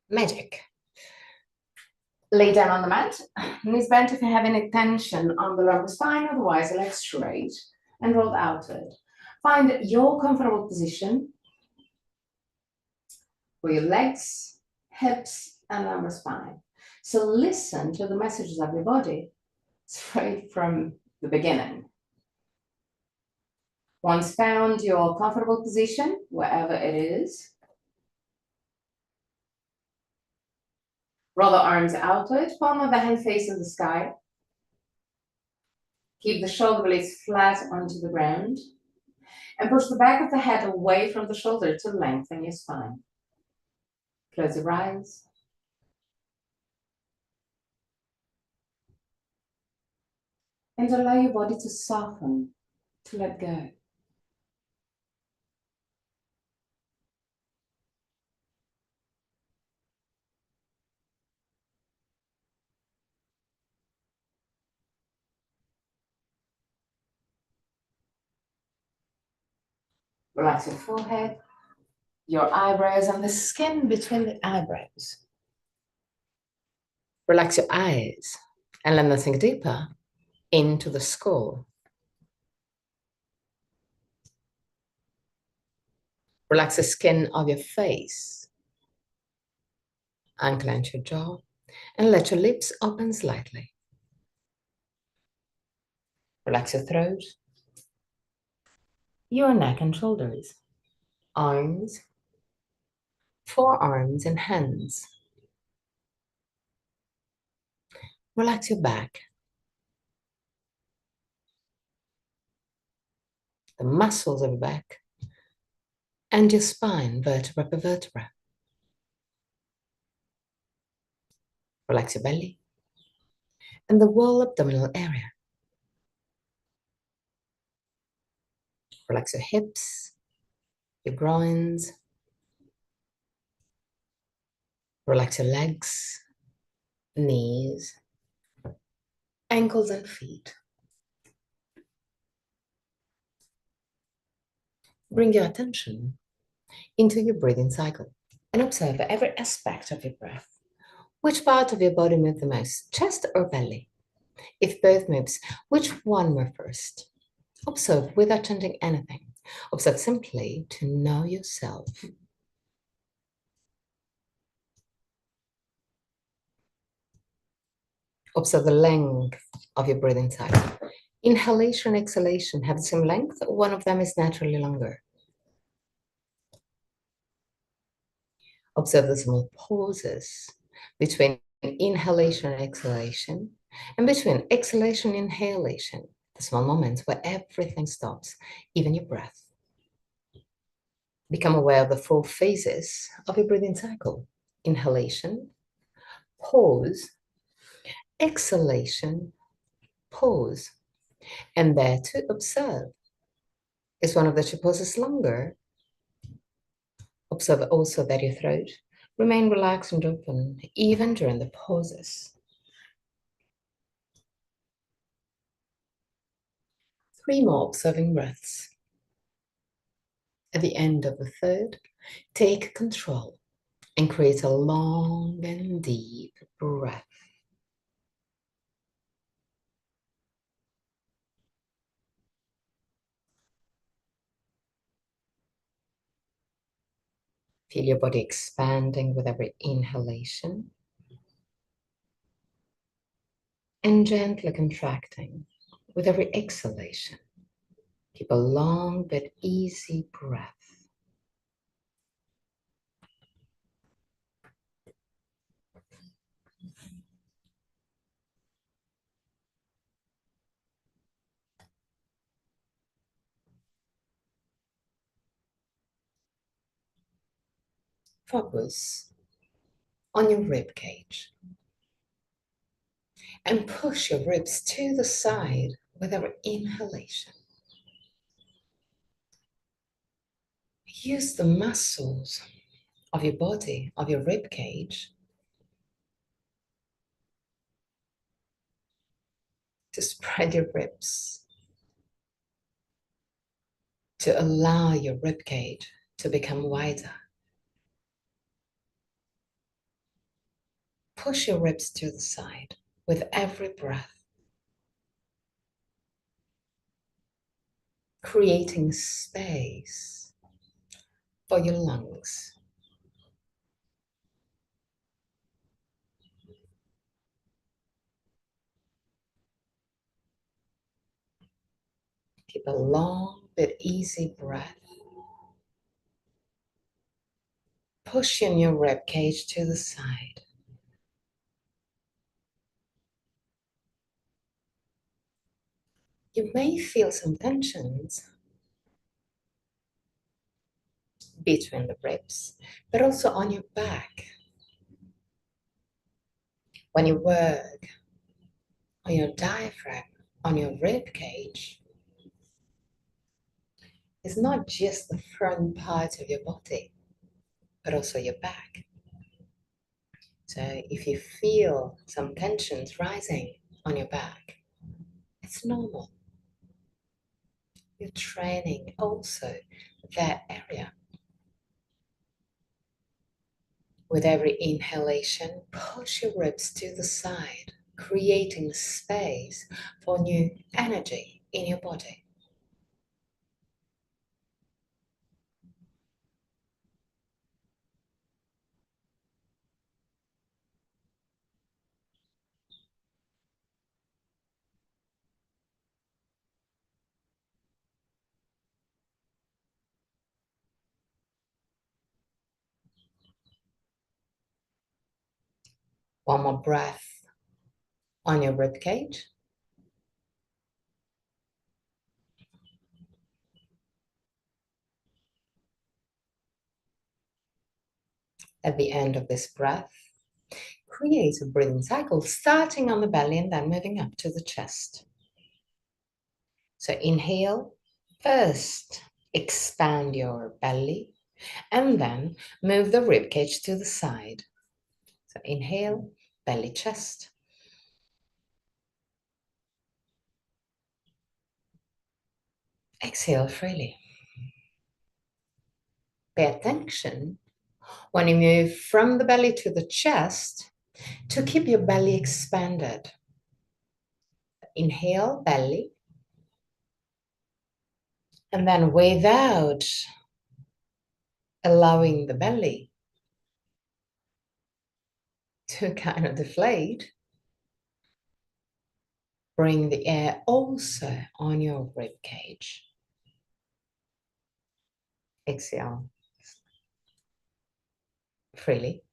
Magic. Lay down on the mat, knees bent if you have any tension on the lumbar spine, otherwise legs straight and rolled outward. Find your comfortable position for your legs, hips, and lumbar spine. So listen to the messages of your body straight from the beginning. Once found your comfortable position, wherever it is, roll the arms outward, palm of the hand facing the sky. Keep the shoulder blades flat onto the ground. And push the back of the head away from the shoulder to lengthen your spine. Close your eyes. And allow your body to soften, to let go. Relax your forehead, your eyebrows, and the skin between the eyebrows. Relax your eyes and let them sink deeper into the skull. Relax the skin of your face. Unclench your jaw and let your lips open slightly. Relax your throat, your neck and shoulders, arms, forearms and hands. Relax your back, the muscles of your back, and your spine, vertebra per vertebra. Relax your belly and the whole abdominal area. Relax your hips, your groins. Relax your legs, knees, ankles, and feet. Bring your attention into your breathing cycle and observe every aspect of your breath. Which part of your body moves the most, chest or belly? If both moves, which one moved first? Observe without changing anything. Observe simply to know yourself. Observe the length of your breathing cycle. Inhalation and exhalation have the same length, or one of them is naturally longer. Observe the small pauses between inhalation and exhalation, and between exhalation and inhalation, the small moments where everything stops, even your breath. Become aware of the 4 phases of your breathing cycle: inhalation, pause, exhalation, pause. And there to observe. Is one of the 2 pauses longer? Observe also that your throat remain relaxed and open, even during the pauses. 3 more observing breaths. At the end of the 3rd, take control and create a long and deep breath. Feel your body expanding with every inhalation and gently contracting with every exhalation. Keep a long but easy breath. Focus on your rib cage and push your ribs to the side with every inhalation. Use the muscles of your body, of your rib cage, to spread your ribs, to allow your rib cage to become wider. push your ribs to the side with every breath, creating space for your lungs. Keep a long but easy breath, pushing your rib cage to the side. You may feel some tensions between the ribs, but also on your back. When you work on your diaphragm, on your rib cage, it's not just the front part of your body, but also your back. So if you feel some tensions rising on your back, it's normal. You're training also that area. With every inhalation, push your ribs to the side, creating space for new energy in your body. One more breath on your rib cage. At the end of this breath, create a breathing cycle starting on the belly and then moving up to the chest. So inhale, first expand your belly and then move the rib cage to the side. So inhale, belly, chest. Exhale freely. Pay attention when you move from the belly to the chest to keep your belly expanded. Inhale, belly, and then without allowing the belly to kind of deflate, bring the air also on your rib cage. Exhale freely.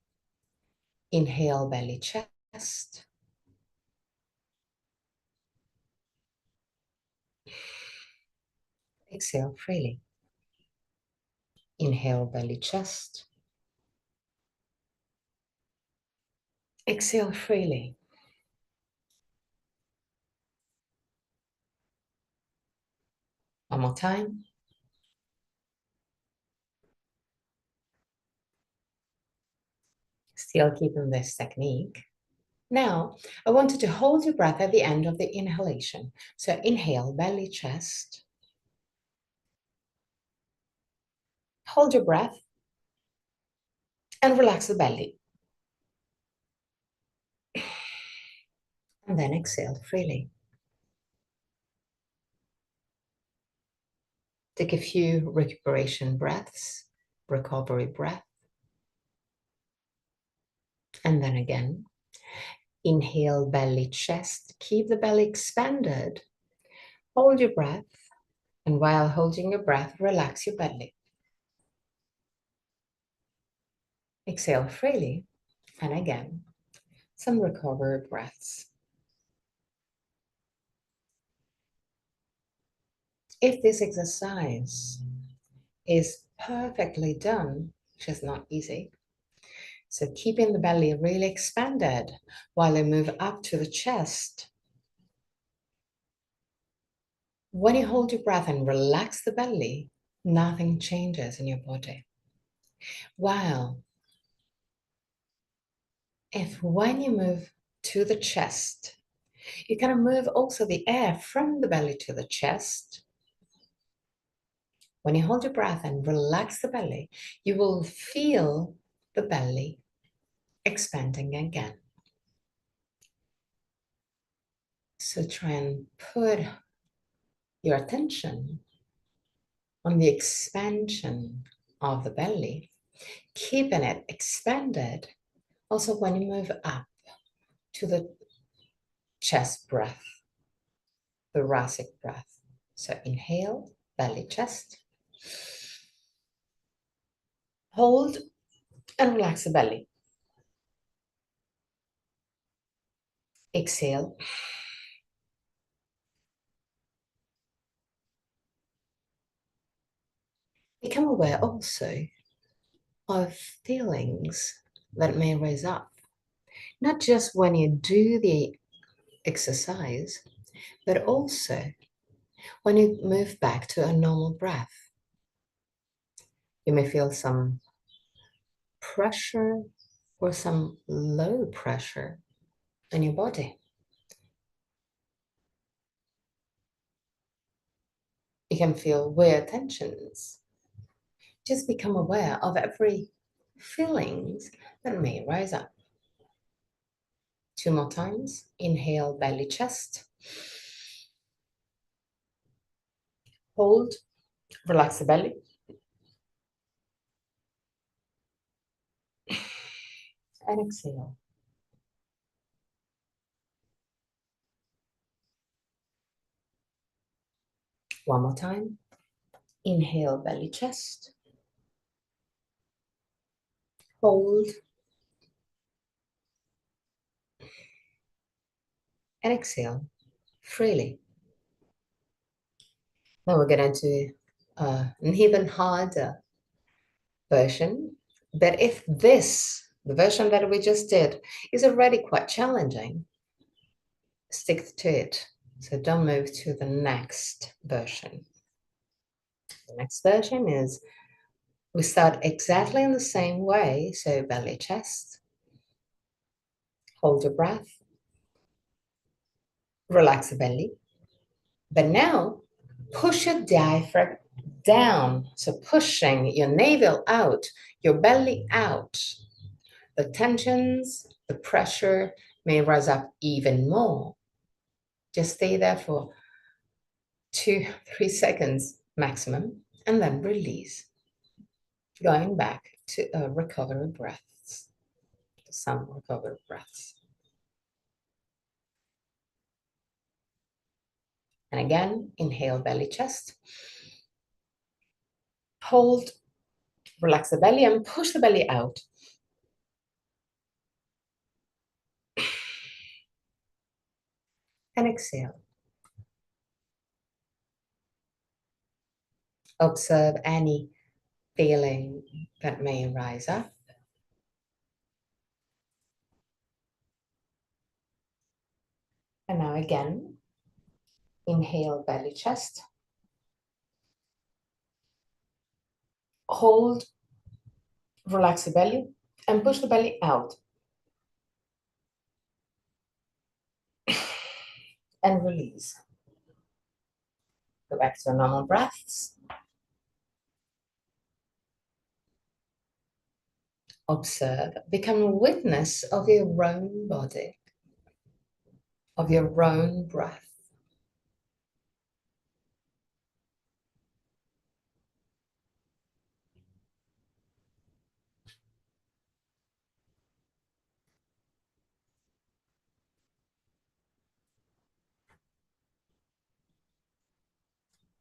Inhale, belly, chest. Exhale freely. Inhale, belly, chest. Exhale freely. One more time. Still keeping this technique. Now, I want you to hold your breath at the end of the inhalation. So inhale, belly, chest. Hold your breath and relax the belly. And then exhale freely. Take a few recuperation breaths, recovery breath. And then again, inhale, belly, chest. Keep the belly expanded. Hold your breath. And while holding your breath, relax your belly. Exhale freely. And again, some recovery breaths. If this exercise is perfectly done, which is not easy, so keeping the belly really expanded while you move up to the chest. When you hold your breath and relax the belly, nothing changes in your body. While if when you move to the chest, you kind of move also the air from the belly to the chest. When you hold your breath and relax the belly, you will feel the belly expanding again. So try and put your attention on the expansion of the belly, keeping it expanded also when you move up to the chest breath, thoracic breath. So inhale, belly, chest. Hold and relax the belly. Exhale. Become aware also of feelings that may rise up, not just when you do the exercise, but also when you move back to a normal breath. You may feel some pressure or some low pressure in your body. You can feel weird tensions. Just become aware of every feelings that may rise up. 2 more times. Inhale, belly, chest. Hold, relax the belly. And exhale. One more time. Inhale, belly, chest. Hold. And exhale freely. Now we'll get into an even harder version. But if this, the version that we just did, is already quite challenging, stick to it. So don't move to the next version. The next version is we start exactly in the same way. So belly, chest, hold your breath, relax the belly. But now push your diaphragm down. So pushing your navel out, your belly out. The tensions, the pressure may rise up even more. Just stay there for 2-3 seconds maximum, and then release. Going back to recovery breaths, some recovery breaths. And again, inhale, belly, chest. Hold, relax the belly, and push the belly out. And exhale. Observe any feeling that may rise up. And now again, inhale, belly, chest. Hold, relax the belly, and push the belly out. And release. Go back to normal breaths. Observe, become a witness of your own body, of your own breath.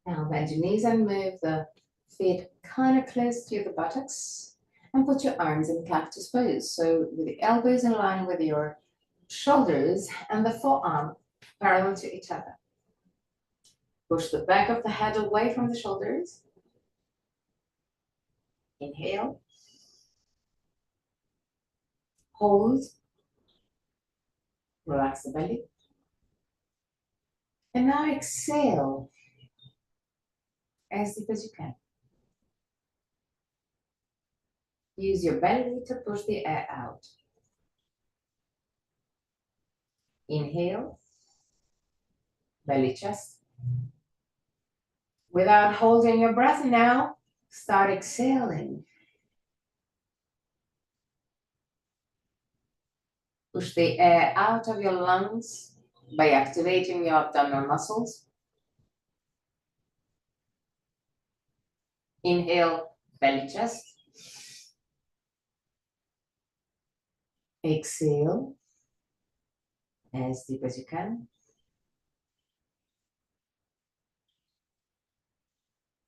Now bend your knees and move the feet kind of close to the buttocks and put your arms in cactus pose. So with the elbows in line with your shoulders and the forearm parallel to each other. Push the back of the head away from the shoulders. Inhale. Hold. Relax the belly. And now exhale as deep as you can. Use your belly to push the air out. Inhale, belly, chest. Without holding your breath now, start exhaling. Push the air out of your lungs by activating your abdominal muscles. Inhale, belly chest. Exhale, as deep as you can.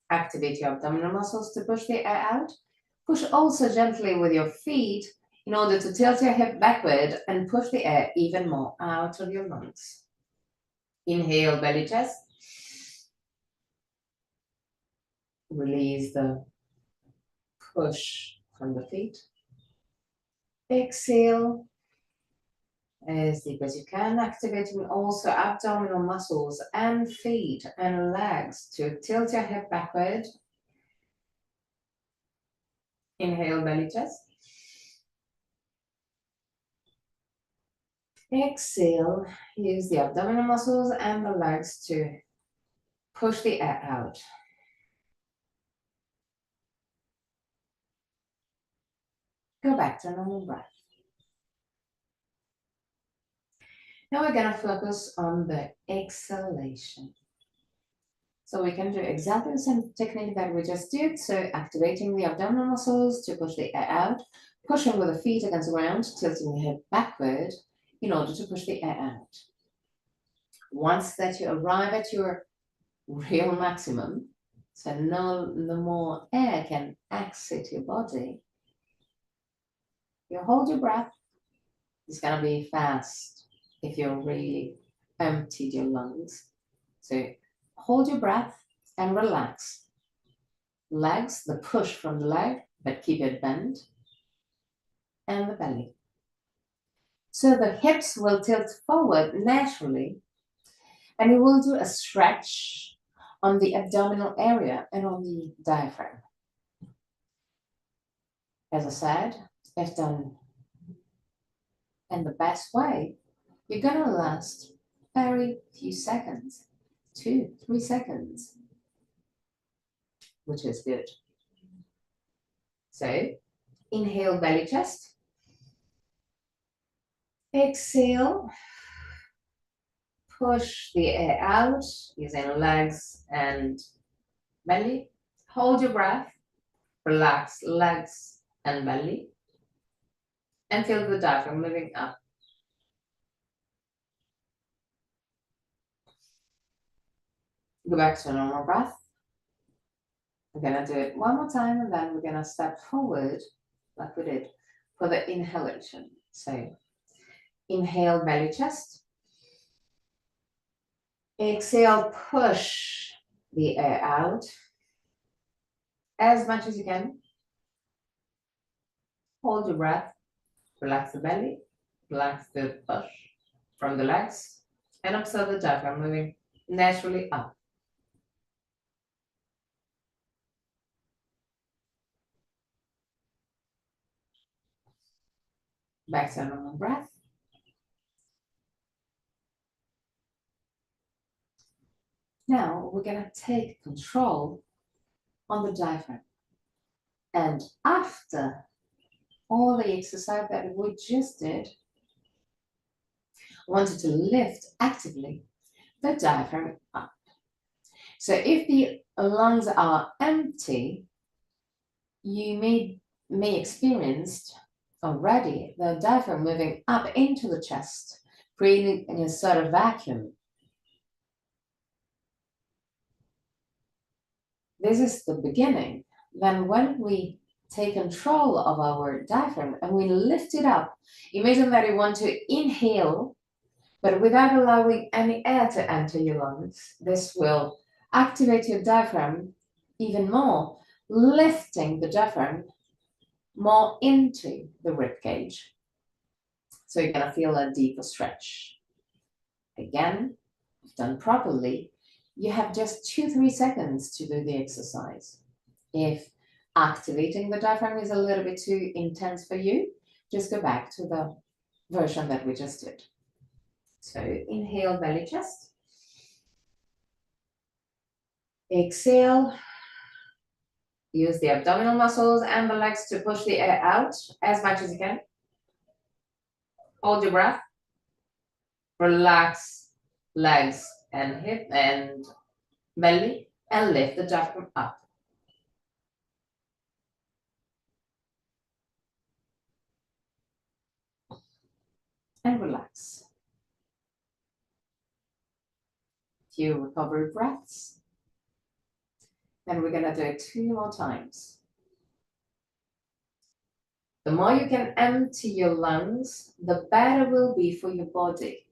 Activate your abdominal muscles to push the air out. Push also gently with your feet in order to tilt your hip backward and push the air even more out of your lungs. Inhale, belly chest. Release the push from the feet. Exhale, as deep as you can, activating also abdominal muscles and feet and legs to tilt your hip backward. Inhale, belly chest. Exhale, use the abdominal muscles and the legs to push the air out. Go back to normal breath. Now we're going to focus on the exhalation. So we can do exactly the same technique that we just did. So activating the abdominal muscles to push the air out, pushing with the feet against the ground, tilting the head backward in order to push the air out. Once that you arrive at your real maximum, so no more air can exit your body, you hold your breath. It's going to be fast if you really emptied your lungs. So hold your breath and relax. Legs, the push from the leg, but keep it bent. And the belly. So the hips will tilt forward naturally, and you will do a stretch on the abdominal area and on the diaphragm. As I said, if done in the best way, you're going to last very few seconds, 2-3 seconds, which is good. So inhale, belly chest. Exhale, push the air out using legs and belly. Hold your breath, relax legs and belly, and feel the diaphragm moving up. Go back to a normal breath. We're gonna do it one more time, and then we're gonna step forward like we did for the inhalation. So inhale, belly chest. Exhale, push the air out as much as you can. Hold your breath, relax the belly, relax the push from the legs, and observe the diaphragm moving naturally up. Back to a normal breath. Now we're going to take control on the diaphragm. And after all the exercise that we just did, I wanted to lift actively the diaphragm up. So if the lungs are empty, you may experience already the diaphragm moving up into the chest, creating a sort of vacuum. This is the beginning. Then when we take control of our diaphragm and we lift it up, imagine that you want to inhale, but without allowing any air to enter your lungs. This will activate your diaphragm even more, lifting the diaphragm more into the rib cage. So you're going to feel a deeper stretch. Again, if done properly, you have just 2-3 seconds to do the exercise. If activating the diaphragm is a little bit too intense for you, just go back to the version that we just did. So inhale, belly chest. Exhale. Use the abdominal muscles and the legs to push the air out as much as you can. Hold your breath. Relax legs and hip and belly, and lift the diaphragm up. And relax. Few recovery breaths. And we're gonna do it 2 more times. The more you can empty your lungs, the better it will be for your body.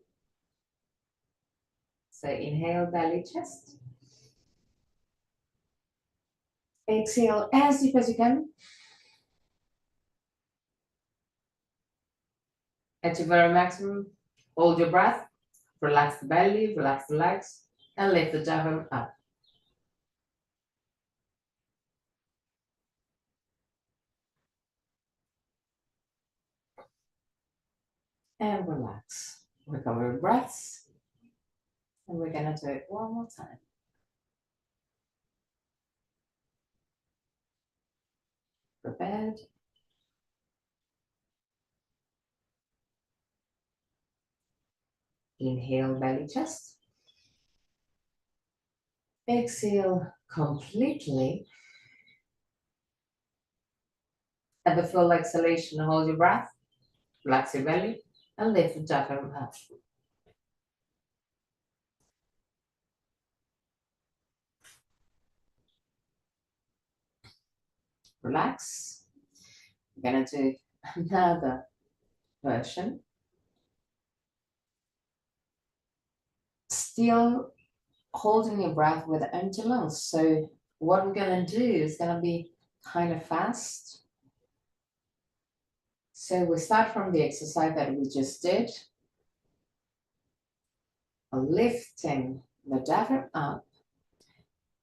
So inhale, belly, chest. Exhale as deep as you can. At your very maximum, hold your breath, relax the belly, relax the legs, and lift the diaphragm up. And relax. Recover breaths. And we're gonna do it 1 more time. Prepared. Inhale, belly, chest. Exhale completely. At the full exhalation, hold your breath, relax your belly, and lift the diaphragm up. Relax. We're gonna do another version. Still holding your breath with empty lungs. So what we're gonna do is gonna be kind of fast. So we start from the exercise that we just did. Lifting the diaphragm up.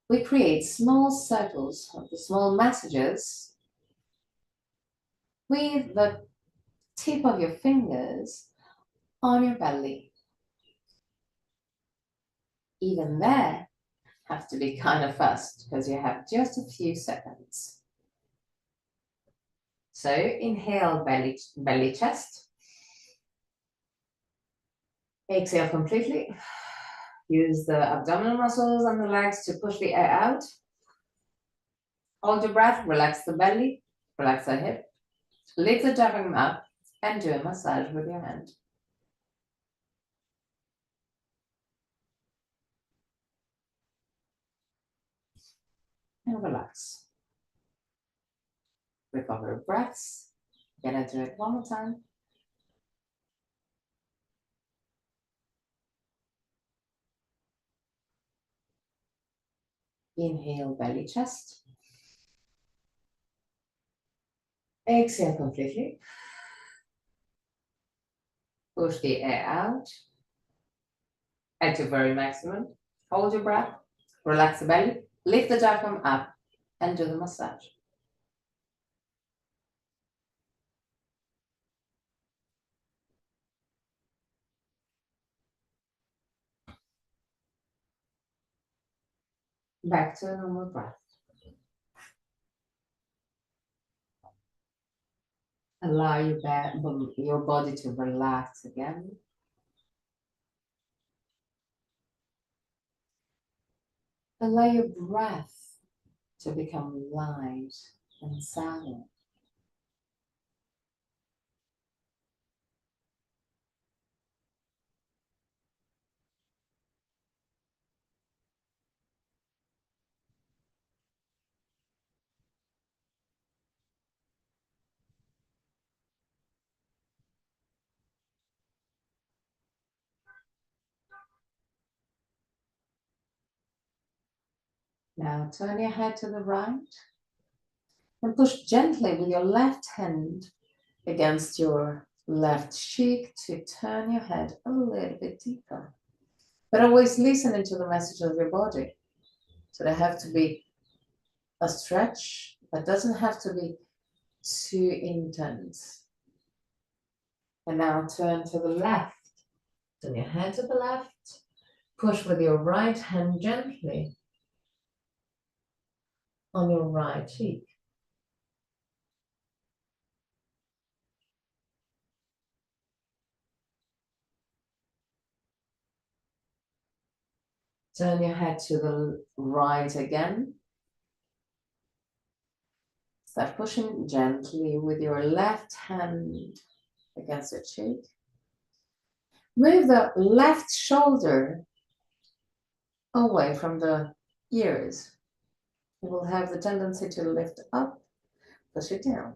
We create small circles of the small messages with the tip of your fingers on your belly. Even there, have to be kind of fast because you have just a few seconds. So inhale, belly, chest. Exhale completely. Use the abdominal muscles and the legs to push the air out. Hold your breath, relax the belly, relax the hip. Lift the diaphragm up and do a massage with your hand. And relax. Recover breaths. Gonna do it 1 more time. Inhale, belly, chest. Exhale completely. Push the air out at your very maximum. Hold your breath, relax the belly, lift the diaphragm up, and do the massage. Back to a normal breath. Allow your body to relax again. Allow your breath to become light and silent. Now turn your head to the right and push gently with your left hand against your left cheek to turn your head a little bit deeper. But always listening to the message of your body. So there have to be a stretch, but doesn't have to be too intense. And now turn to the left. Turn your head to the left. Push with your right hand gently on your right cheek. Turn your head to the right again. Start pushing gently with your left hand against your cheek. Move the left shoulder away from the ears. You will have the tendency to lift up, push it down.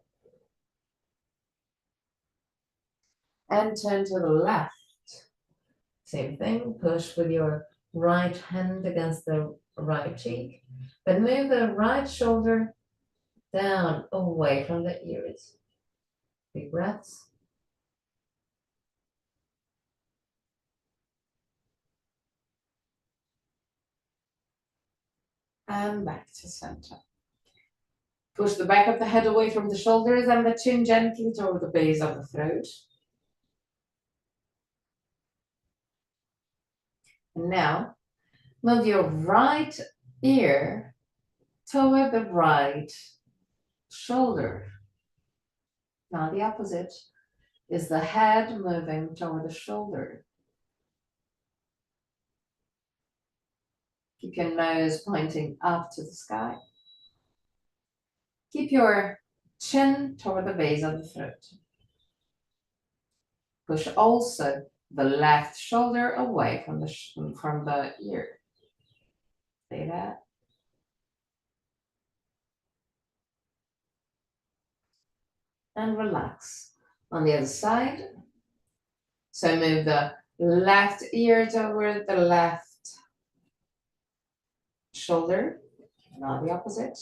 And turn to the left. Same thing, push with your right hand against the right cheek, but move the right shoulder down away from the ears. Big breaths. And back to center. Push the back of the head away from the shoulders and the chin gently toward the base of the throat. And now, move your right ear toward the right shoulder. Now the opposite is the head moving toward the shoulder. Keep your nose pointing up to the sky. Keep your chin toward the base of the throat. Push also the left shoulder away from the ear. Say that. And relax. On the other side. So move the left ear toward the left shoulder. Now the opposite.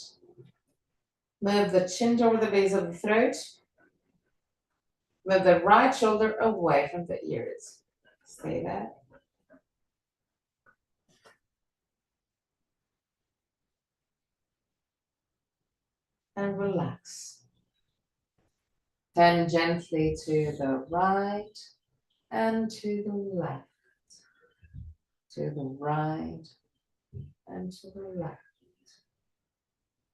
Move the chin toward the base of the throat. Move the right shoulder away from the ears. Stay there. And relax. Turn gently to the right and to the left. To the right and to the left.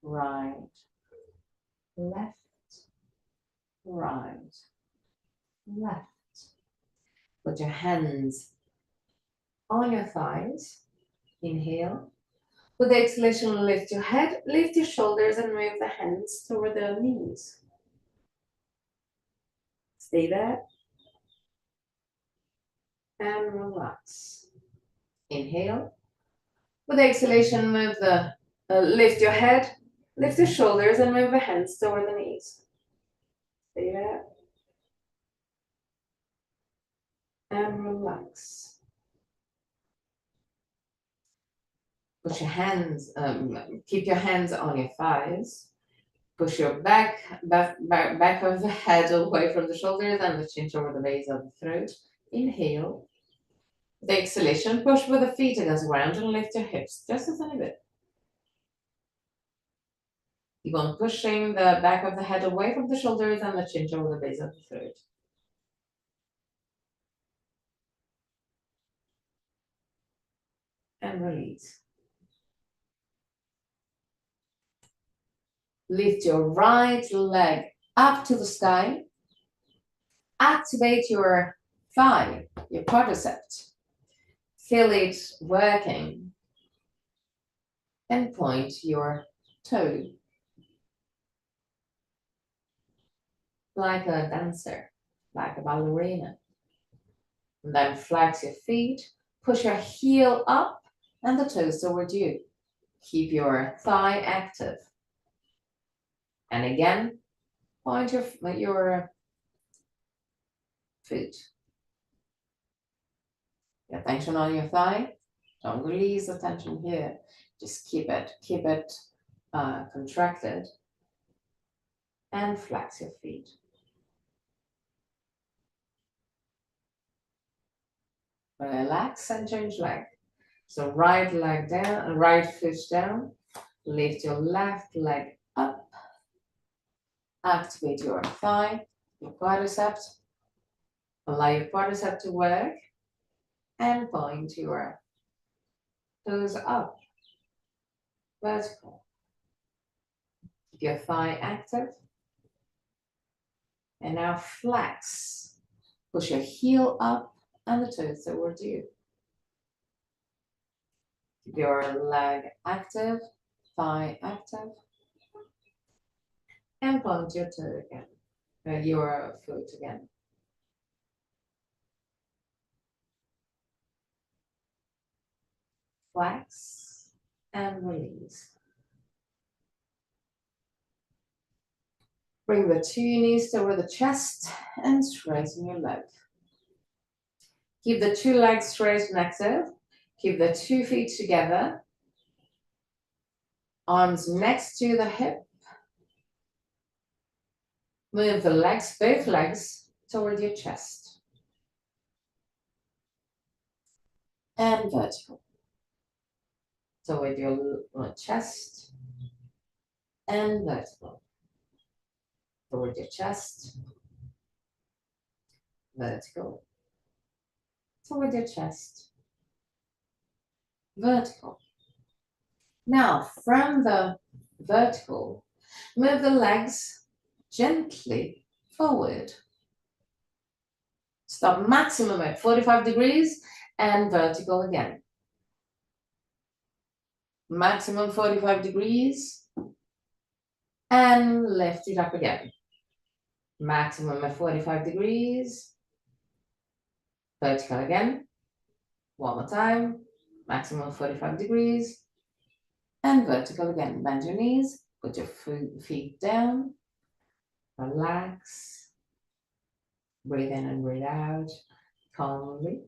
Right, left, right, left. Put your hands on your thighs. Inhale. With the exhalation, lift your head, lift your shoulders, and move the hands toward the knees. Stay there. And relax. Inhale. With the exhalation, lift your head, lift your shoulders, and move the hands toward the knees. Stay there. And relax. Push your hands, keep your hands on your thighs. Push your back of the head away from the shoulders and the chin toward the base of the throat. Inhale. The exhalation, push with the feet against the ground and lift your hips just a tiny bit. Keep on pushing the back of the head away from the shoulders and the chin toward the base of the throat. And release. Lift your right leg up to the sky. Activate your thigh, your quadriceps. Feel it working. And point your toe. Like a dancer, like a ballerina. And then flex your feet, push your heel up and the toes toward you. Keep your thigh active. And again, point your foot. Your tension on your thigh. Don't release the tension here. Just keep it contracted. And flex your feet. Relax and change leg. So right leg down, right foot down. Lift your left leg up. Activate your thigh, your quadriceps. Allow your quadriceps to work. And point your toes up. Vertical. Keep your thigh active. And now flex. Push your heel up and the toes toward you. Keep your leg active, thigh active. And plant your toe again, your foot again. Flex and release. Bring the two knees toward the chest and straighten your leg. Keep the two legs straight and active. Keep the 2 feet together. Arms next to the hip. Move the legs, both legs, toward your chest. And vertical. Toward your chest. And vertical. Toward your chest. Vertical. Toward your chest. Vertical. Now, from the vertical, move the legs gently forward. Stop maximum at 45 degrees and vertical again. Maximum 45 degrees and lift it up again. Maximum at 45 degrees. Vertical again. One more time. Maximum 45 degrees. And vertical again. Bend your knees. Put your feet down. Relax. Breathe in and breathe out calmly.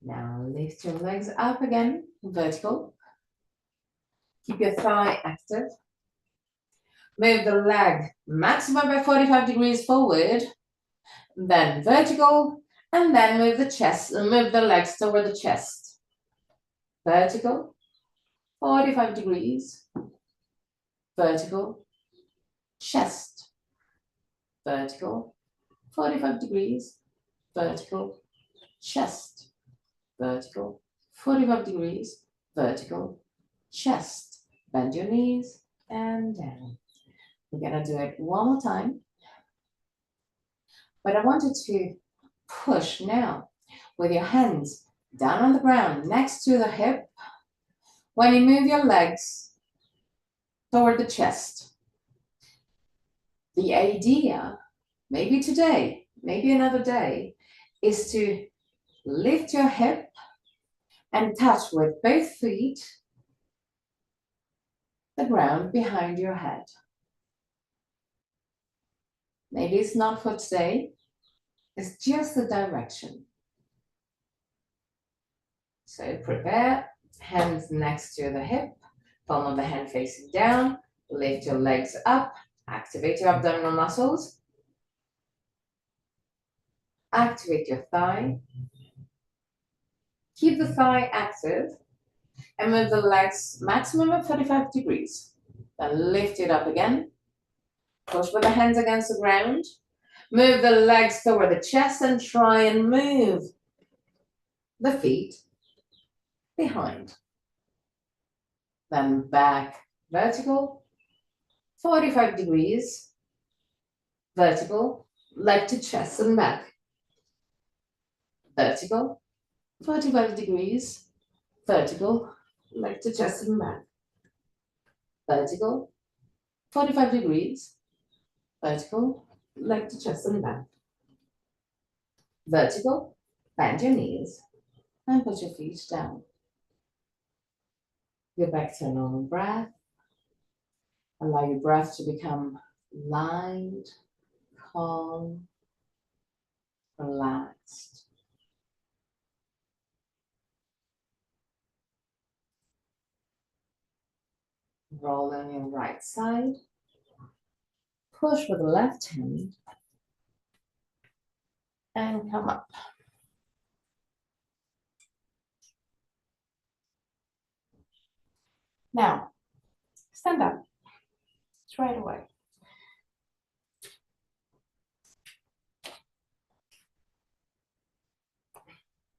Now lift your legs up again, vertical. Keep your thigh active. Move the leg maximum by 45 degrees forward, then vertical, and then move the chest, move the legs toward the chest. Vertical, 45 degrees, vertical, chest, vertical, 45 degrees, vertical, chest, vertical, 45 degrees, vertical, chest. Bend your knees and down. We're gonna do it one more time. But I want you to push now with your hands down on the ground next to the hip. When you move your legs toward the chest, the idea, maybe today, maybe another day, is to lift your hip and touch with both feet the ground behind your head. Maybe it's not for today, it's just the direction. So prepare, hands next to the hip, palm of the hand facing down, lift your legs up, activate your abdominal muscles, activate your thigh, keep the thigh active, and move the legs maximum at 45 degrees. Then lift it up again, push with the hands against the ground, move the legs toward the chest and try and move the feet behind. Then back, vertical, 45 degrees, vertical, leg to chest and back. Vertical, 45 degrees, vertical, leg to chest and back. Vertical, 45 degrees, vertical, leg to chest and back. Vertical, bend your knees and put your feet down. Go back to a normal breath. Allow your breath to become light, calm, relaxed. Roll on your right side. Push with the left hand and come up. Now, stand up straight away.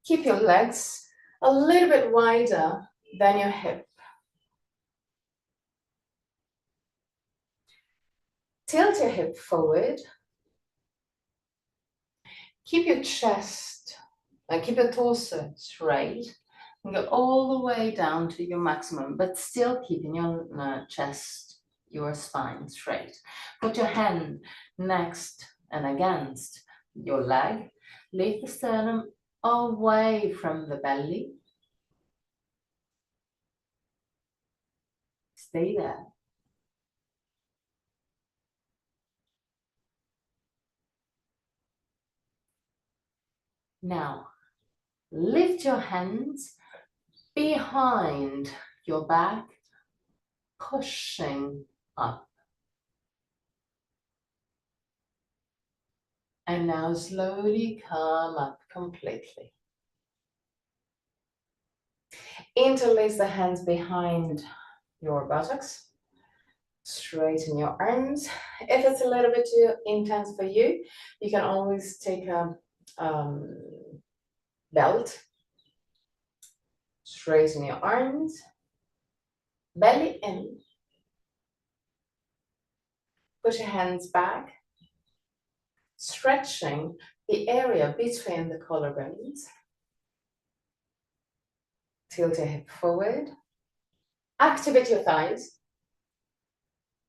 Keep your legs a little bit wider than your hip. Tilt your hip forward. Keep your chest, keep your torso straight. And go all the way down to your maximum, but still keeping your chest, your spine straight. Put your hand next and against your leg. Lift the sternum away from the belly. Stay there. Now, lift your hands behind your back, pushing up. And now slowly come up completely. Interlace the hands behind your buttocks. Straighten your arms. If it's a little bit too intense for you, you can always take a belt. Straighten your arms. Belly in. Push your hands back. Stretching the area between the collarbones. Tilt your hip forward. Activate your thighs.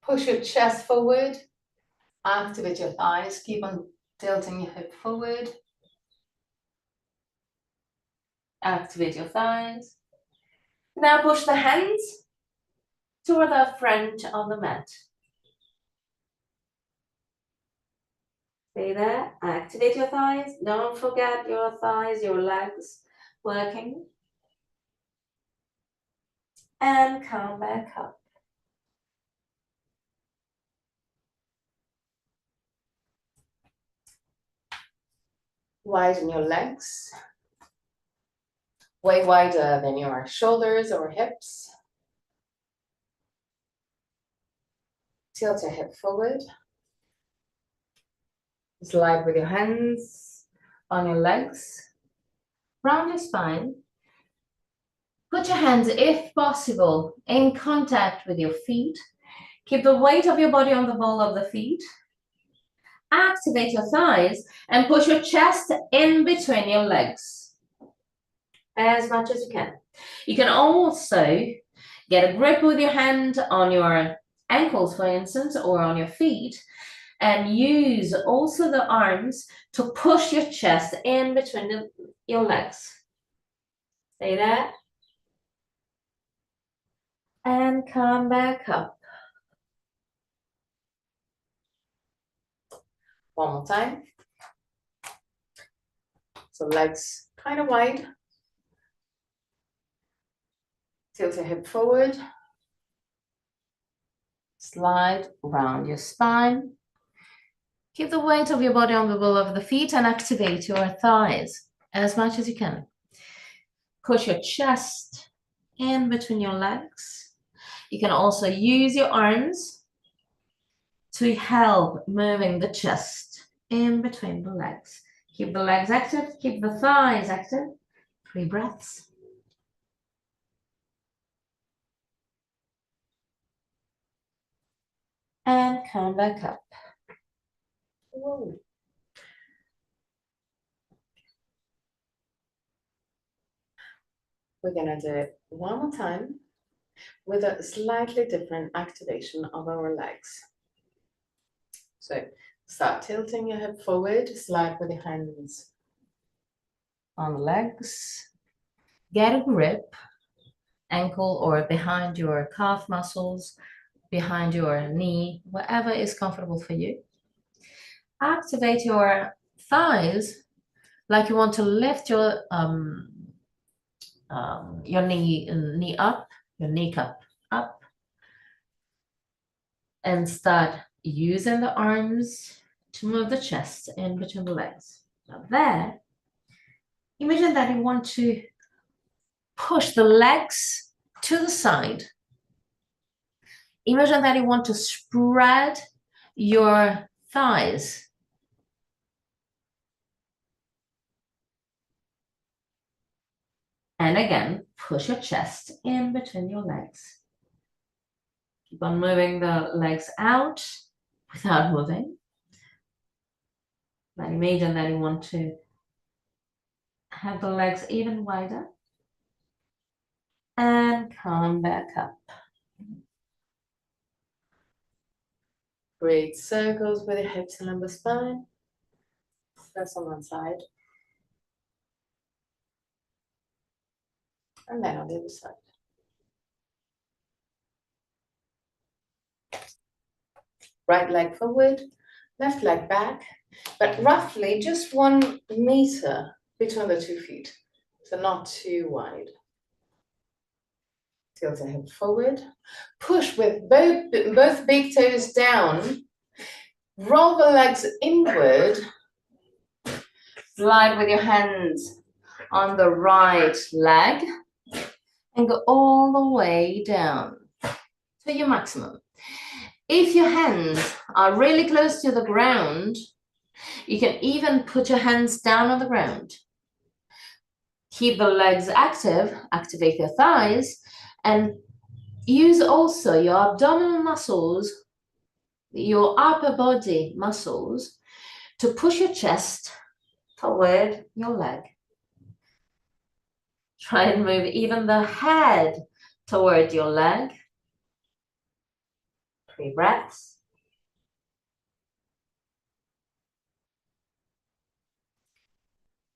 Push your chest forward. Activate your thighs. Keep on tilting your hip forward. Activate your thighs. Now push the hands toward the front of the mat. Stay there. Activate your thighs. Don't forget your thighs, your legs working. And come back up. Widen your legs. Way wider than your shoulders or hips. Tilt your hip forward. Slide with your hands on your legs. Round your spine. Put your hands, if possible, in contact with your feet. Keep the weight of your body on the ball of the feet. Activate your thighs and push your chest in between your legs as much as you can. You can also get a grip with your hand on your ankles, for instance, or on your feet, and use also the arms to push your chest in between your legs. Stay there. And come back up. One more time. So legs kind of wide. Tilt your hip forward. Slide around your spine. Keep the weight of your body on the ball of the feet and activate your thighs as much as you can. Push your chest in between your legs. You can also use your arms to help moving the chest in between the legs. Keep the legs active, keep the thighs active. 3 breaths. And come back up. Whoa. We're gonna do it one more time with a slightly different activation of our legs. So start tilting your hip forward, slide with your hands on the legs. Get a grip, ankle or behind your calf muscles, behind your knee, whatever is comfortable for you. Activate your thighs like you want to lift your knee up, your kneecap up, and start using the arms to move the chest in between the legs. Now there, imagine that you want to push the legs to the side. Imagine that you want to spread your thighs. And again, push your chest in between your legs. Keep on moving the legs out without moving. Then imagine that you want to have the legs even wider. And come back up. Great circles with your hips and lumbar spine. That's on one side. And then on the other side. Right leg forward, left leg back, but roughly just 1 meter between the 2 feet. So not too wide. Tilt the hip forward. Push with both big toes down. Roll the legs inward. Slide with your hands on the right leg and go all the way down to your maximum. If your hands are really close to the ground, you can even put your hands down on the ground. Keep the legs active, activate your thighs, and use also your abdominal muscles, your upper body muscles, to push your chest toward your leg. Try and move even the head toward your leg. 3 breaths.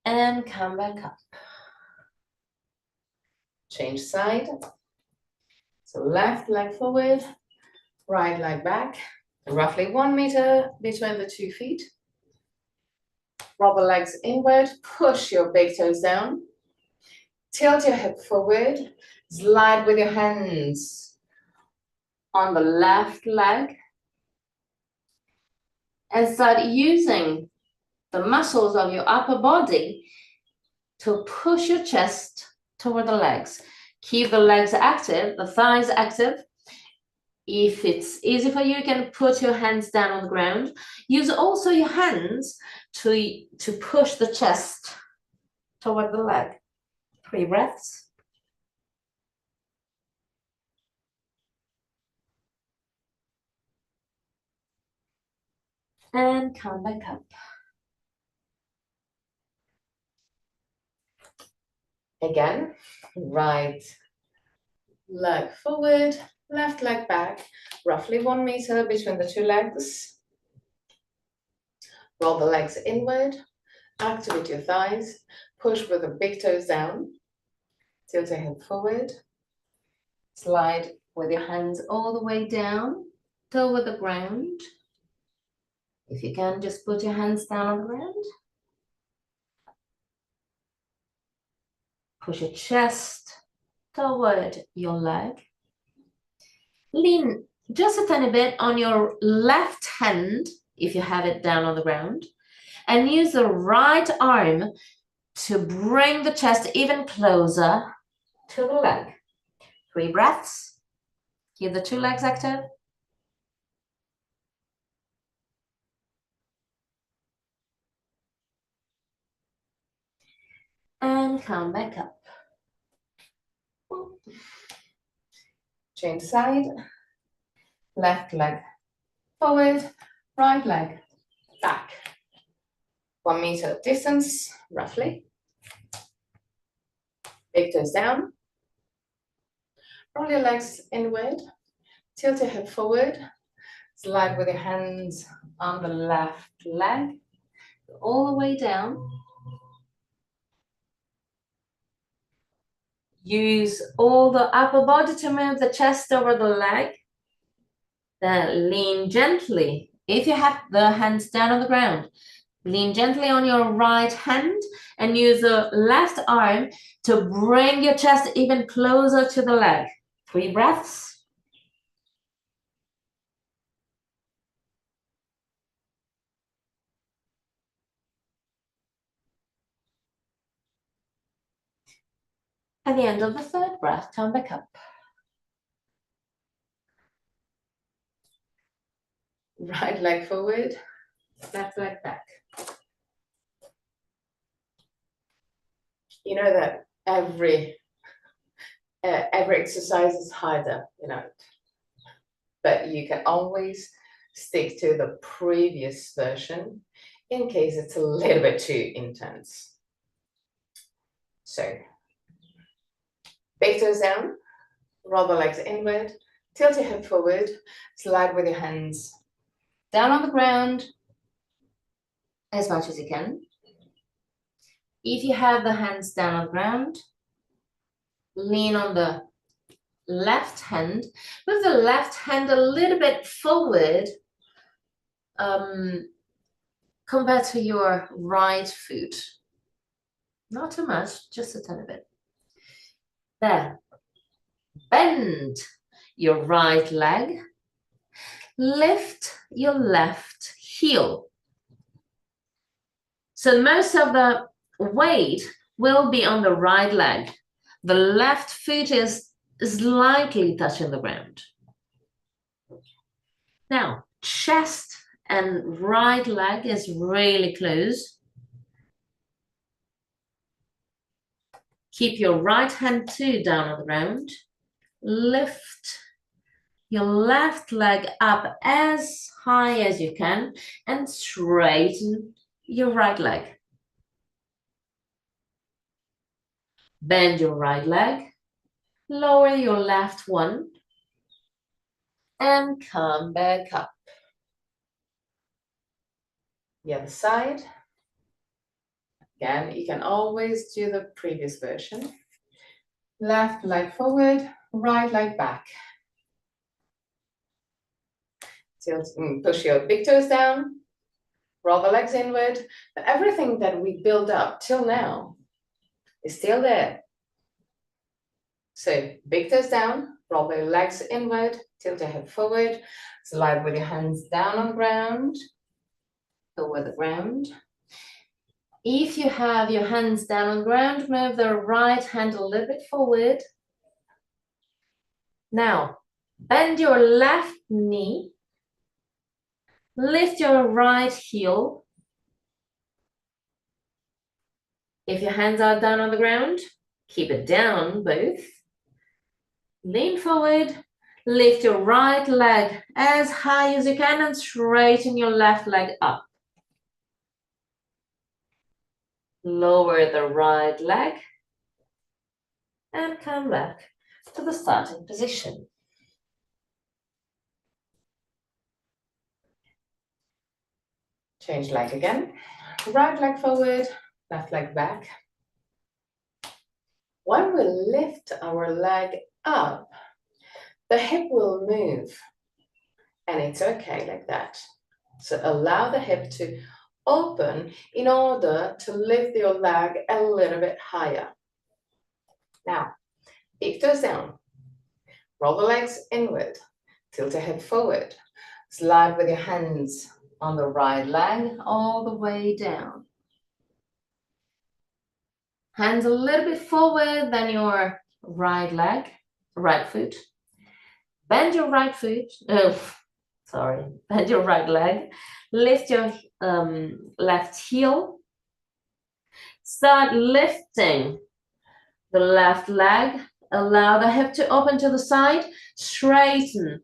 And come back up. Change side. So left leg forward, right leg back, roughly 1 meter between the 2 feet. Roll the legs inward, push your big toes down. Tilt your hip forward, slide with your hands on the left leg, and start using the muscles of your upper body to push your chest toward the legs. Keep the legs active, the thighs active. If it's easy for you, you can put your hands down on the ground. Use also your hands to push the chest toward the leg. 3 breaths. And come back up. Again, right leg forward, left leg back, roughly 1 meter between the 2 legs. Roll the legs inward, activate your thighs, push with the big toes down, tilt your hip forward, slide with your hands all the way down, toward the ground. If you can, just put your hands down on the ground. Push your chest toward your leg. Lean just a tiny bit on your left hand, if you have it down on the ground, and use the right arm to bring the chest even closer to the leg. 3 breaths. Keep the 2 legs active. And come back up. Change side. Left leg forward, right leg back. 1 meter distance, roughly. Big toes down. Roll your legs inward. Tilt your hip forward. Slide with your hands on the left leg. All the way down. Use all the upper body to move the chest over the leg. Then lean gently. If you have the hands down on the ground, lean gently on your right hand and use the left arm to bring your chest even closer to the leg. 3 breaths. At the end of the 3rd breath, come back up. Right leg forward, left leg back. You know that every exercise is harder, but you can always stick to the previous version in case it's a little bit too intense. So, big toes down, roll the legs inward, tilt your hip forward, slide with your hands down on the ground as much as you can. If you have the hands down on the ground, lean on the left hand. Move the left hand a little bit forward compared to your right foot. Not too much, just a tiny bit. There. Bend your right leg. Lift your left heel. So most of the weight will be on the right leg. The left foot is slightly touching the ground. Now, chest and right leg is really close. Keep your right hand too down on the ground. Lift your left leg up as high as you can and straighten your right leg. Bend your right leg, lower your left one, and come back up. The other side. Again, you can always do the previous version. Left leg forward, right leg back. Tilt, push your big toes down, roll the legs inward. But everything that we built up till now is still there. So big toes down, roll the legs inward, tilt your hip forward, slide with your hands down on the ground, over the ground. If you have your hands down on the ground, move the right hand a little bit forward. Now, bend your left knee, lift your right heel. If your hands are down on the ground, keep it down both. Lean forward, lift your right leg as high as you can and straighten your left leg up. Lower the right leg and come back to the starting position. Change leg again. Right leg forward, left leg back. When we lift our leg up, the hip will move, and it's okay like that. So allow the hip to open in order to lift your leg a little bit higher. Now, big toes down, roll the legs inward, tilt the hip forward, slide with your hands on the right leg all the way down. Hands a little bit forward than your right leg, right foot. Bend your right foot, bend your right leg. Lift your left heel. Start lifting the left leg. Allow the hip to open to the side. Straighten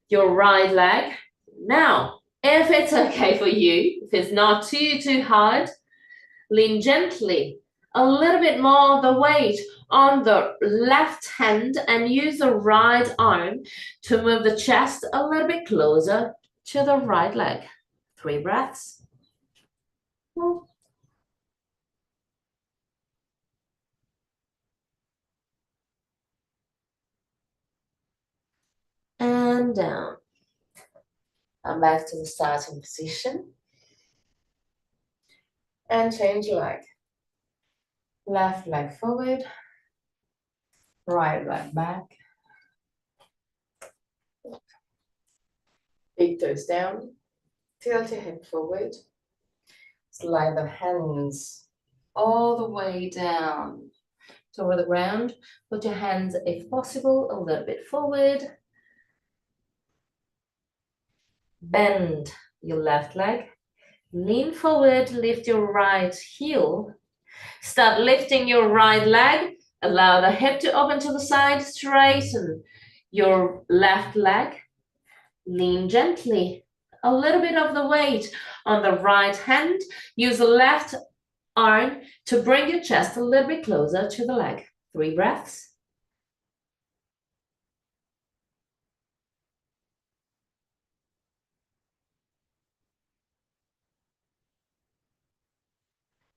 your right leg. Now, if it's okay for you, if it's not too hard, lean gently. A little bit more of the weight on the left hand and use the right arm to move the chest a little bit closer to the right leg. 3 breaths. And down. Come back to the starting position. And change leg. Left leg forward, right leg back. Big toes down, tilt your hip forward. Slide the hands all the way down toward the ground. Put your hands, if possible, a little bit forward. Bend your left leg. Lean forward, lift your right heel. Start lifting your right leg. Allow the hip to open to the side. Straighten your left leg. Lean gently a little bit of the weight on the right hand. Use the left arm to bring your chest a little bit closer to the leg. 3 breaths.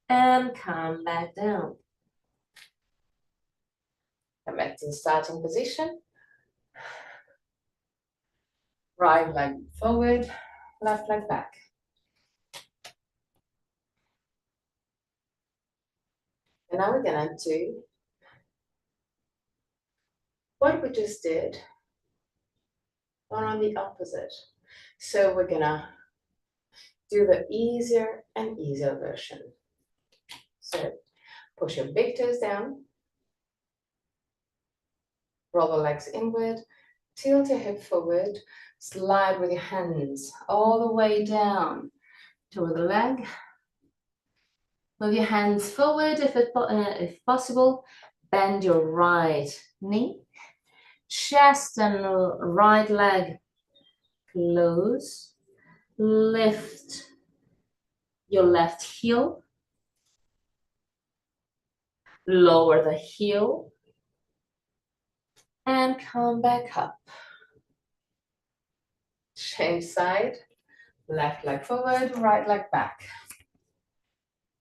And come back down. Come back to the starting position. Right leg forward, left leg back. And now we're gonna do what we just did, but on the opposite. So we're gonna do the easier and easier version. So push your big toes down, roll the legs inward, tilt your hip forward, slide with your hands all the way down toward the leg. Move your hands forward if possible. Bend your right knee, chest and right leg close. Lift your left heel, lower the heel, and come back up. Change side, left leg forward, right leg back.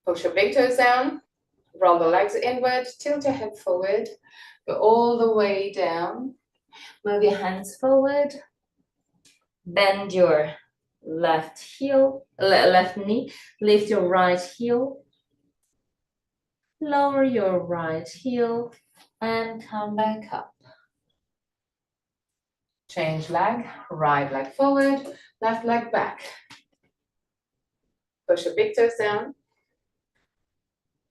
Push your big toes down, roll the legs inward, tilt your hip forward, go all the way down. Move your hands forward, bend your left heel, left knee, lift your right heel, lower your right heel, and come back up. Change leg, right leg forward, left leg back. Push your big toes down,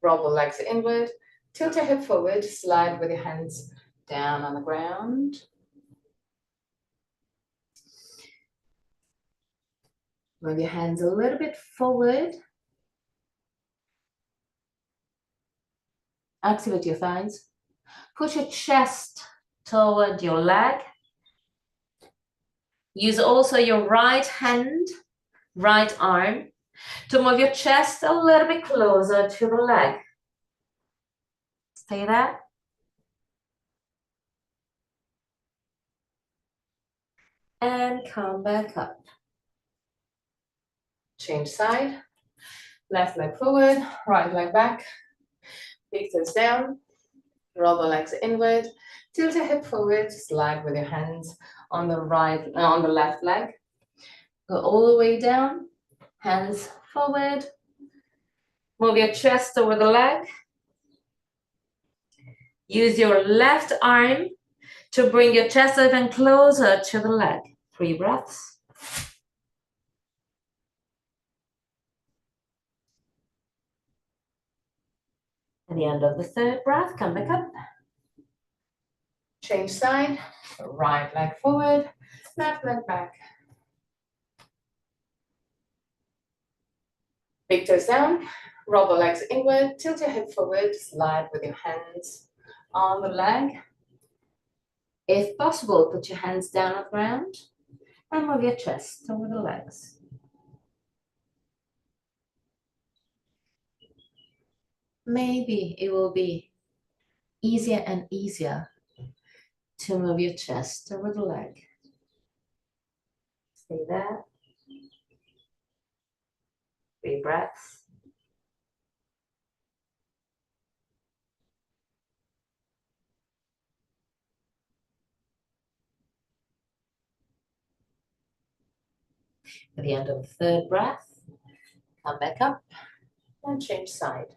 roll the legs inward, tilt your hip forward, slide with your hands down on the ground. Move your hands a little bit forward. Activate your thighs. Push your chest toward your leg. Use also your right hand, right arm to move your chest a little bit closer to the leg. Stay there. And come back up. Change side. Left leg forward, right leg back. Big toes down. Roll the legs inward. Tilt your hip forward. Slide with your hands on the left leg. Go all the way down. Hands forward. Move your chest over the leg. Use your left arm to bring your chest even closer to the leg. 3 breaths. At the end of the 3rd breath, come back up. Change side, right leg forward, left leg back. Big toes down, roll the legs inward, tilt your hip forward, slide with your hands on the leg. If possible, put your hands down on the ground and move your chest over the legs. Maybe it will be easier and easier to move your chest over the leg. Stay there. 3 breaths. At the end of the 3rd breath, come back up and change side.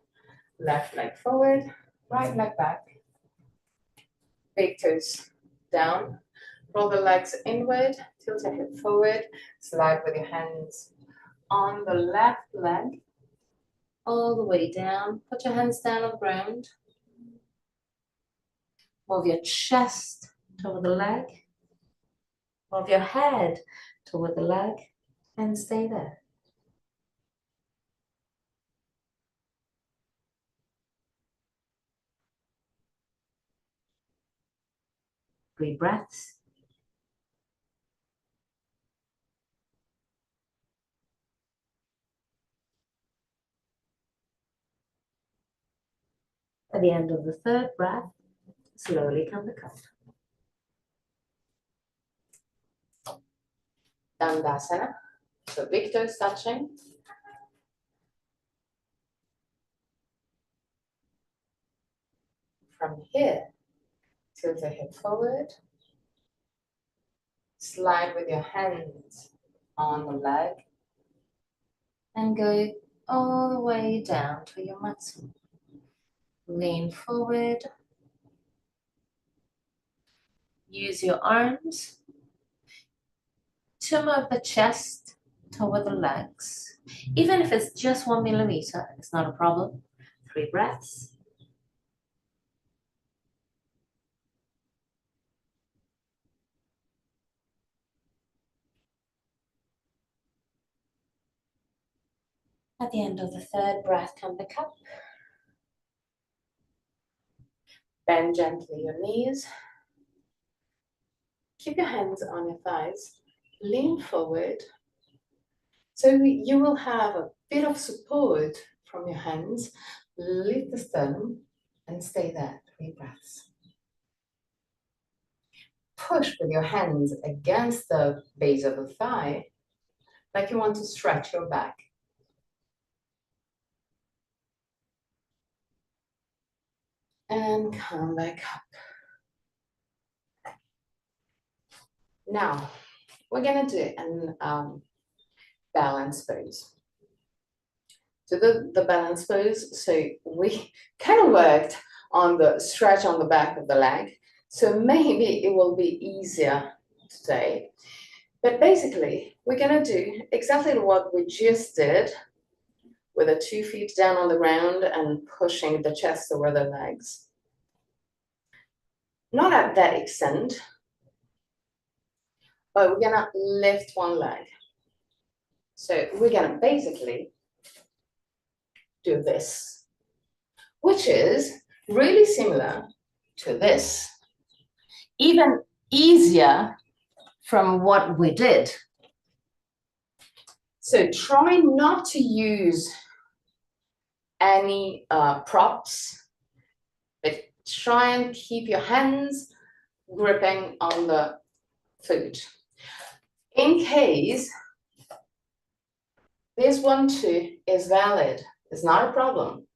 Left leg forward, right leg back. Big toes down. Roll the legs inward, tilt your hip forward, slide with your hands on the left leg, all the way down. Put your hands down on the ground. Move your chest toward the leg. Move your head toward the leg and stay there. 3 breaths. At the end of the third breath, slowly come back up. Dandasana, so big toes touching. From here, tilt the hip forward. Slide with your hands on the leg. And go all the way down to your mat. Lean forward. Use your arms to move the chest toward the legs. Even if it's just 1 millimeter, it's not a problem. 3 breaths. At the end of the third breath, come back up. Bend gently your knees. Keep your hands on your thighs. Lean forward. So you will have a bit of support from your hands. Lift the sternum and stay there. 3 breaths. Push with your hands against the base of the thigh, like you want to stretch your back. And come back up. Now, we're gonna do an balance pose. So the balance pose, so we kind of worked on the stretch on the back of the leg, so maybe it will be easier today. But basically, we're gonna do exactly what we just did with the 2 feet down on the ground and pushing the chest over the legs. Not at that extent, but we're gonna lift one leg. So we're gonna basically do this, which is really similar to this, even easier from what we did. So try not to use any props, but try and keep your hands gripping on the foot. In case this one too is valid, it's not a problem.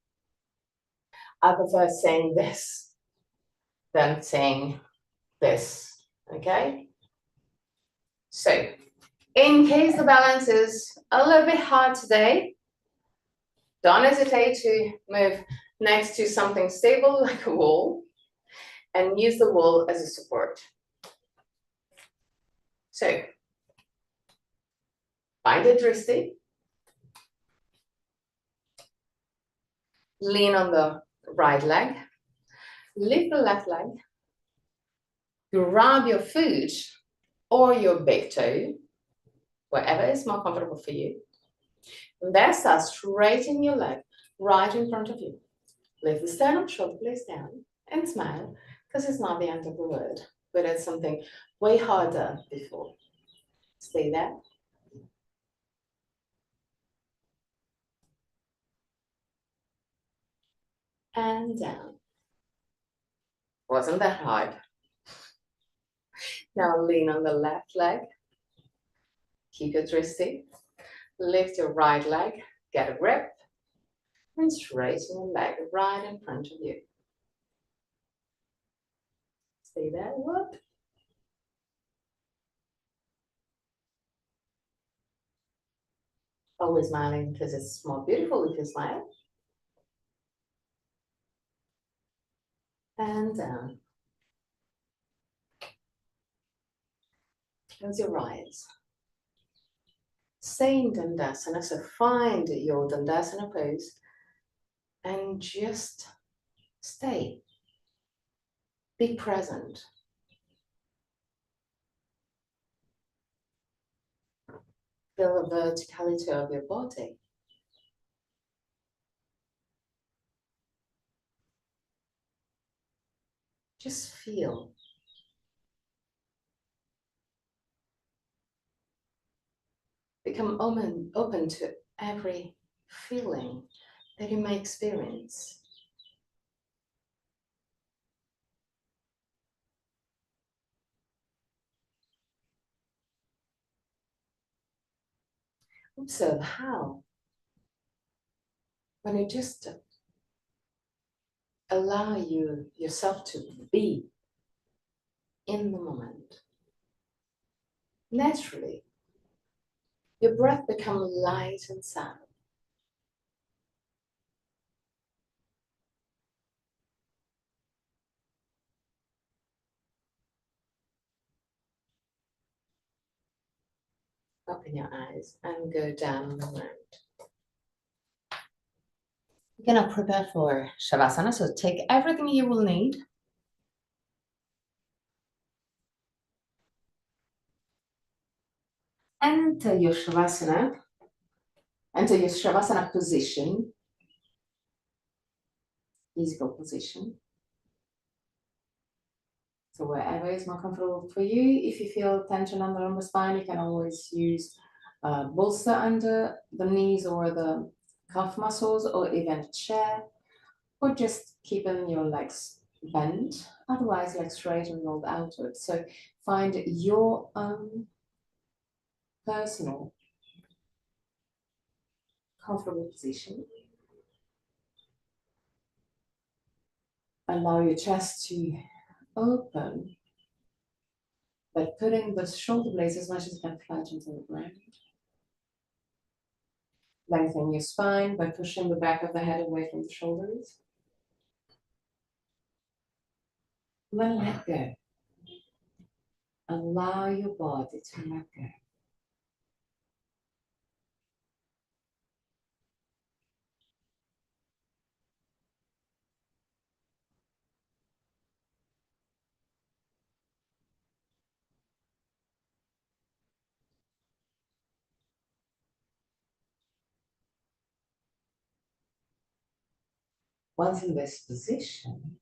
I prefer saying this than saying this, okay? So, in case the balance is a little bit hard today, don't hesitate to move next to something stable like a wall and use the wall as a support. So, find a dristi, lean on the right leg, lift the left leg, grab your foot or your big toe, wherever is more comfortable for you. And then start straightening your leg right in front of you. Lift the sternum, shoulder blades down, and smile, because it's not the end of the world, but it's something way harder before. Stay there. And down. Wasn't that hard? Now lean on the left leg. Keep your dristi. Lift your right leg, get a grip, and straighten the leg right in front of you. Stay there, whoop. Always smiling because it's more beautiful if you smile. And down. Close your eyes. Stay in Dandasana, so find your Dandasana pose and just stay. Be present. Feel the verticality of your body. Just feel. Become open to every feeling that you may experience. Observe how, when you just allow yourself to be in the moment, naturally, your breath becomes light and sound. Open your eyes and go down the round. You're gonna prepare for Shavasana, so take everything you will need. Enter your Shavasana position, physical position. So wherever is more comfortable for you. If you feel tension under the spine, you can always use bolster under the knees or the calf muscles, or even a chair, or just keeping your legs bent, otherwise legs straight and rolled outwards. So find your own personal comfortable position. Allow your chest to open, but putting the shoulder blades as much as you can flat into the ground. Lengthen your spine by pushing the back of the head away from the shoulders. Then let go. Allow your body to let go. Once in this position,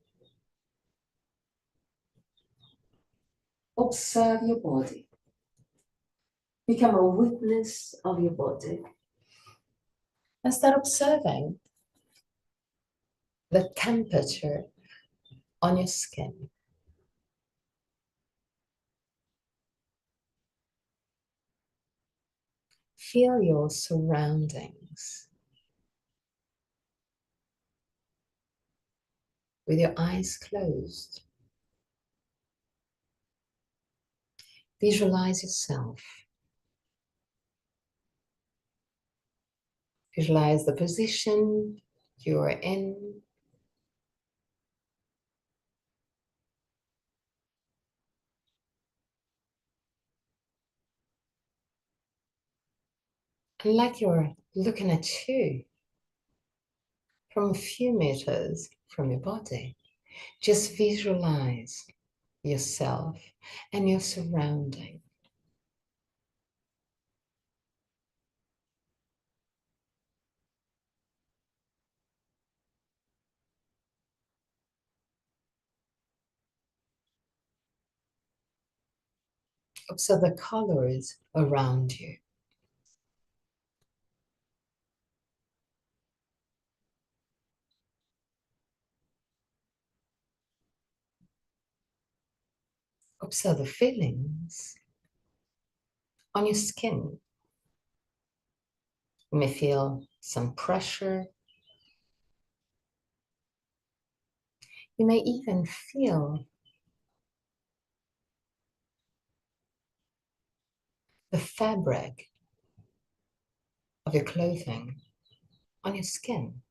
observe your body. Become a witness of your body. And start observing the temperature on your skin. Feel your surroundings. With your eyes closed, visualize yourself. Visualize the position you are in. And like you're looking at you from a few meters from your body, just visualize yourself and your surrounding. Observe the colors around you. Observe the feelings on your skin. You may feel some pressure. You may even feel the fabric of your clothing on your skin.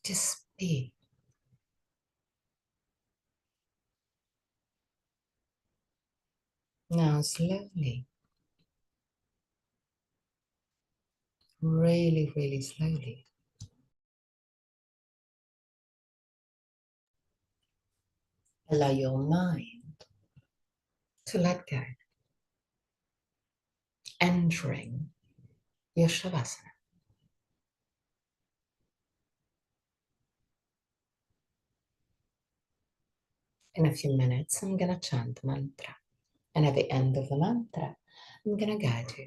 Just be. Now slowly, really, really slowly, allow your mind to let go, entering your Shavasana. In a few minutes, I'm going to chant mantra. And at the end of the mantra, I'm going to guide you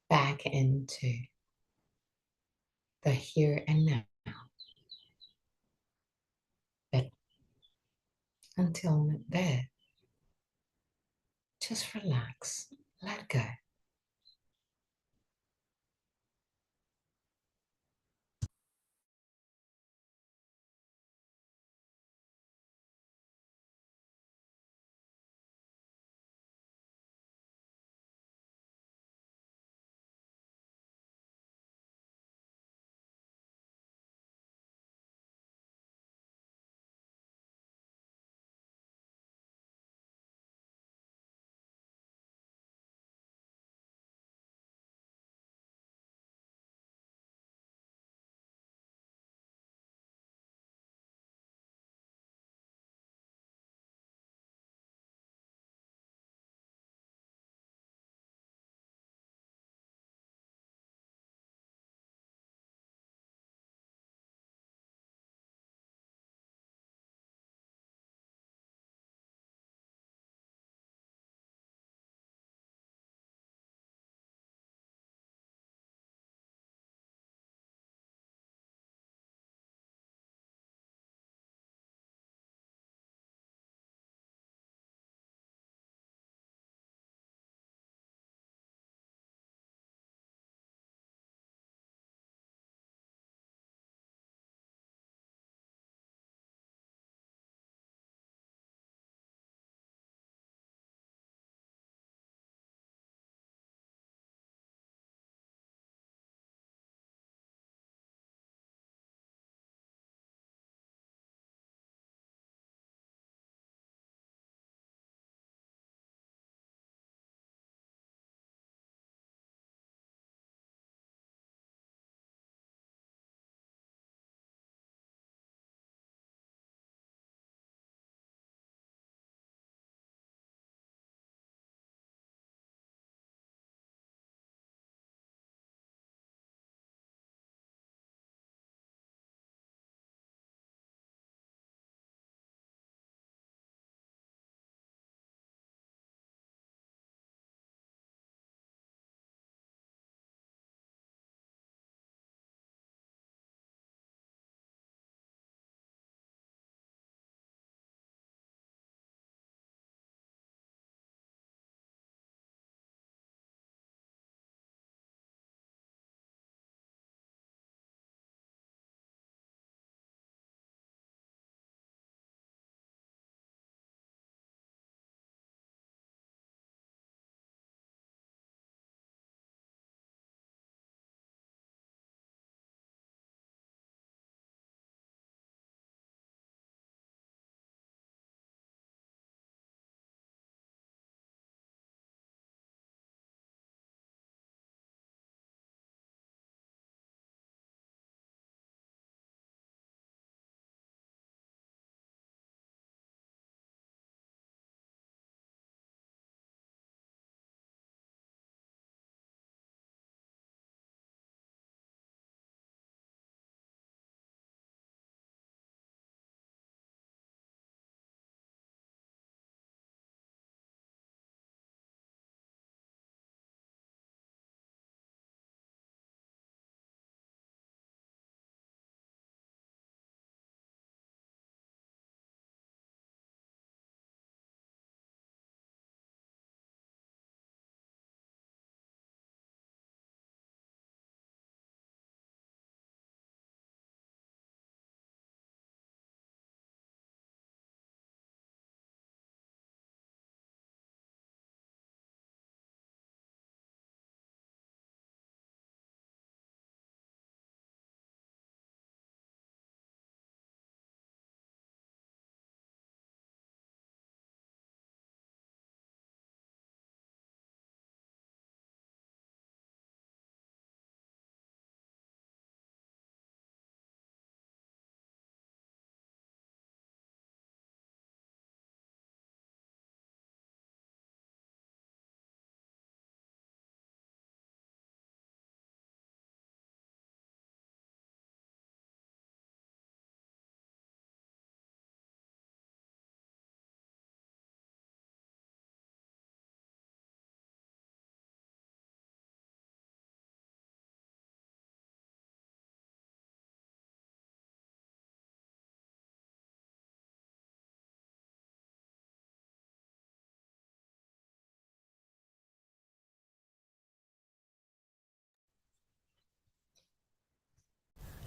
back into the here and now. But until there, just relax, let go.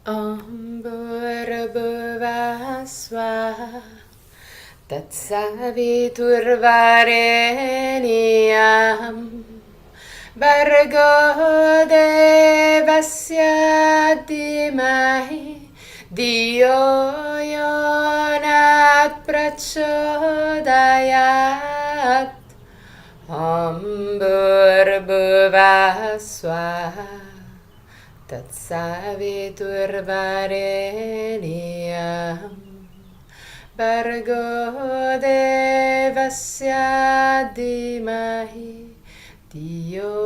Om Bhurabhuva Swaha Tatsaviturvarenyam Bhargo Devasya Dhimahi Dhiyo Yonat Prachodayat Om Bhurabhuva Swaha Tatsaviturvarenyam Bhargo Devasya Dhimahi Dhiyo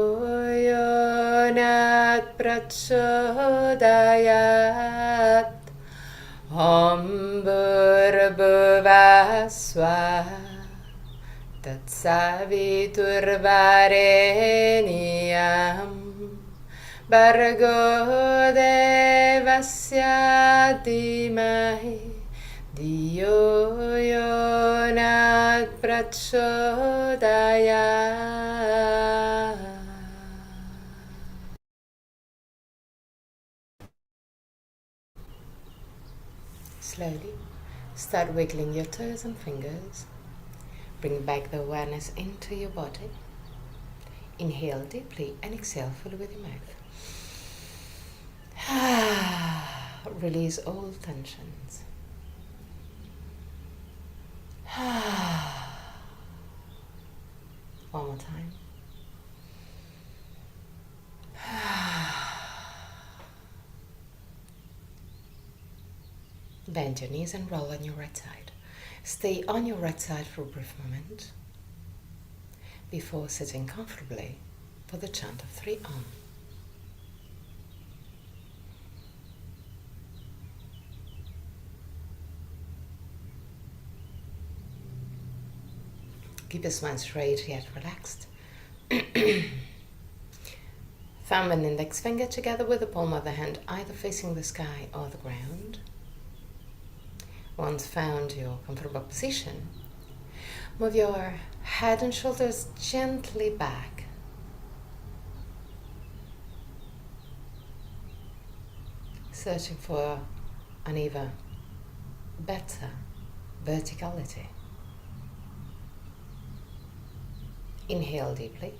Yonat Prachodayat Om Bhurabhuva Swaha Tatsaviturvarenyam Bhargo Devasya Dhimahi Dhiyo Yonat Prachodayat. Slowly start wiggling your toes and fingers. Bring back the awareness into your body. Inhale deeply and exhale fully with your mouth. Release all tensions. One more time. Bend your knees and roll on your right side. Stay on your right side for a brief moment before sitting comfortably for the chant of 3 Om. Keep your spine straight yet relaxed. Thumb and index finger together with the palm of the hand either facing the sky or the ground. Once found your comfortable position, move your head and shoulders gently back. Searching for an even better verticality. Inhale deeply.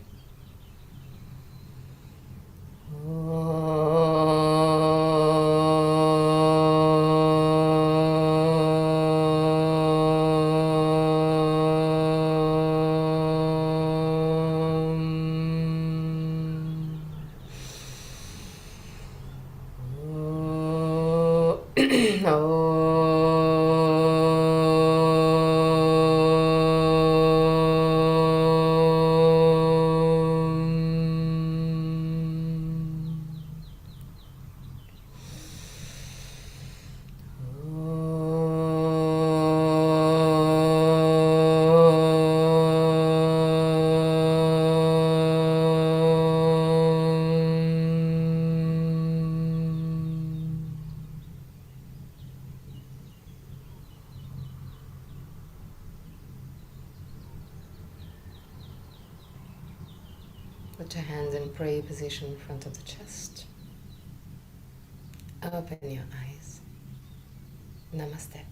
Put your hands in prayer position in front of the chest. Open your eyes. Namaste.